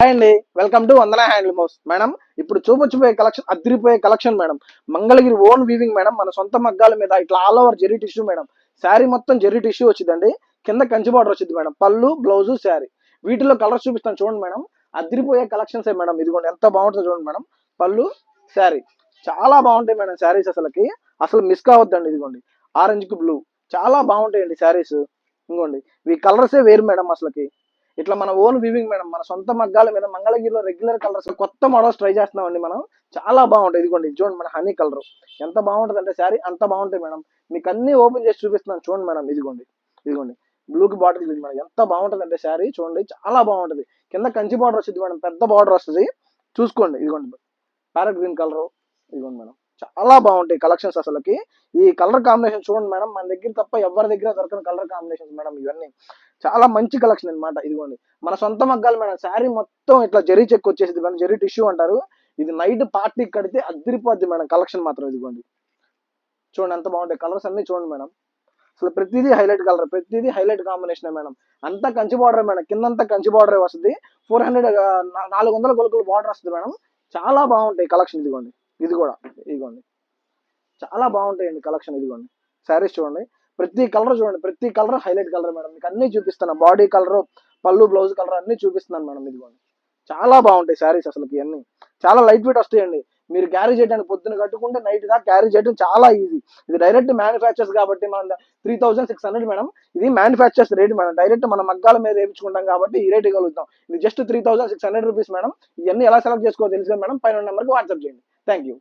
Hi అండి, welcome to Vandana handloom house. Madam ఇప్పుడు చూపొచ్చిపోయే కలెక్షన్ అదిరిపోయే collection madam. Mangalagiri own weaving madam, మన సొంత మగ్గాల మీద ఇట్లా all over zari tissue madam. Sari మొత్తం జెరీ టిష్యూ వచ్చిందండి. కింద కంచి బార్డర్ వచ్చింది మేడం. పళ్ళు బ్లౌజు శారీ వీటిలో కలర్స్ చూపిస్తాను చూడండి మేడం. అదిరిపోయే కలెక్షన్స్ మేడం. ఇదిగోండి ఎంత బాగుంటుంది చూడండి మేడం. పళ్ళు శారీ చాలా బాగుంటాయి మేడం. శారీస్ అసలు మిస్ కావద్దండి. ఇదిగోండి ఆరెంజ్ కి బ్లూ చాలా బాగుంటాయండి శారీస్. ఇంకోండి ఈ కలర్సే వేరు మేడం. అసలుకి ఇట్లా మన ఓన్ వివింగ్ మేడం, మన సొంత మగ్గాల మీద మంగళగిరిలో రెగ్యులర్ కలర్స్ కొత్త మోడల్స్ ట్రై చేస్తున్నామండి మనం. చాలా బాగుంటాయి. ఇదిగోండి చూడండి మన హనీ కలర్ ఎంత బాగుంటుంది అంటే శారీ అంత బాగుంటాయి మేడం. మీకు అన్ని ఓపెన్ చేసి చూపిస్తున్నాను చూడండి మేడం. ఇదిగోండి బ్లూకి బాటిల్ గ్రీన్ మేడం. ఎంత బాగుంటుంది అంటే శారీ చూడండి చాలా బాగుంటుంది. కింద కంచి బార్డర్ వచ్చింది మేడం, పెద్ద బార్డర్ వస్తుంది చూసుకోండి. ఇదిగోండి ప్యారెట్ గ్రీన్ కలర్. ఇదిగోండి మేడం చాలా బాగుంటాయి కలెక్షన్స్. అసలుకి ఈ కలర్ కాంబినేషన్ చూడండి మేడం, మన దగ్గర తప్ప ఎవరి దగ్గర దొరకని కలర్ కాంబినేషన్స్ మేడం. ఇవన్నీ చాలా మంచి కలెక్షన్ అనమాట. ఇదిగోండి మన సొంత మగ్గాలు మేడం. శారీ మొత్తం ఇట్లా జరీ చెక్ వచ్చేసింది మేడం, జరీ టిష్యూ అంటారు. ఇది నైట్ పార్టీ కడితే అదిరిపోద్ది మేడం కలెక్షన్ మాత్రం. ఇదిగోండి చూడండి ఎంత బాగుంటాయి కలర్స్ అన్ని చూడండి మేడం. అసలు ప్రతిదీ హైలైట్ కలర్, ప్రతిదీ హైలైట్ కాంబినేషన్ మేడం. అంతా కంచి బార్డర్ మేడం, కిందంతా కంచి బార్డర్ వస్తుంది. 400 400 గొలుకులు బార్డర్ వస్తుంది మేడం. చాలా బాగుంటాయి కలెక్షన్. ఇది కూడా ఇదిగోండి చాలా బాగుంటాయండి కలెక్షన్. ఇదిగోండి శారీస్ చూడండి, ప్రతి కలర్ చూడండి, ప్రతి కలర్ హైలైట్ కలర్ మేడం. మీకు అన్ని చూపిస్తాను, బాడీ కలర్, పళ్ళు, బ్లౌజ్ కలర్ అన్ని చూపిస్తున్నాను మేడం. ఇదిగోండి చాలా బాగుంటాయి శారీస్. అసలు ఇవన్నీ చాలా లైట్ వెయిట్ వస్తాయండి. మీరు క్యారీ చేయడానికి పొద్దున కట్టుకుంటే నైట్ దాకా క్యారీ చేయడం చాలా ఈజీ. ఇది డైరెక్ట్ మ్యానుఫ్యాక్చర్స్ కాబట్టి మన 3600 మేడం. ఇది మ్యానుఫ్యాక్చర్స్ రేట్ మేడం. డైరెక్ట్ మన మగ్గాల మీద వేయించుకుంటాం కాబట్టి ఈ రేట్ ఇవ్వగలుగుతాం. ఇది జస్ట్ 3600 రూపీస్ మేడం. ఇవన్నీ ఎలా సెలెక్ట్ చేసుకోవాలో తెలుసు మేడం. పైన నెంబర్కి వాట్సాప్ చేయండి. Thank you.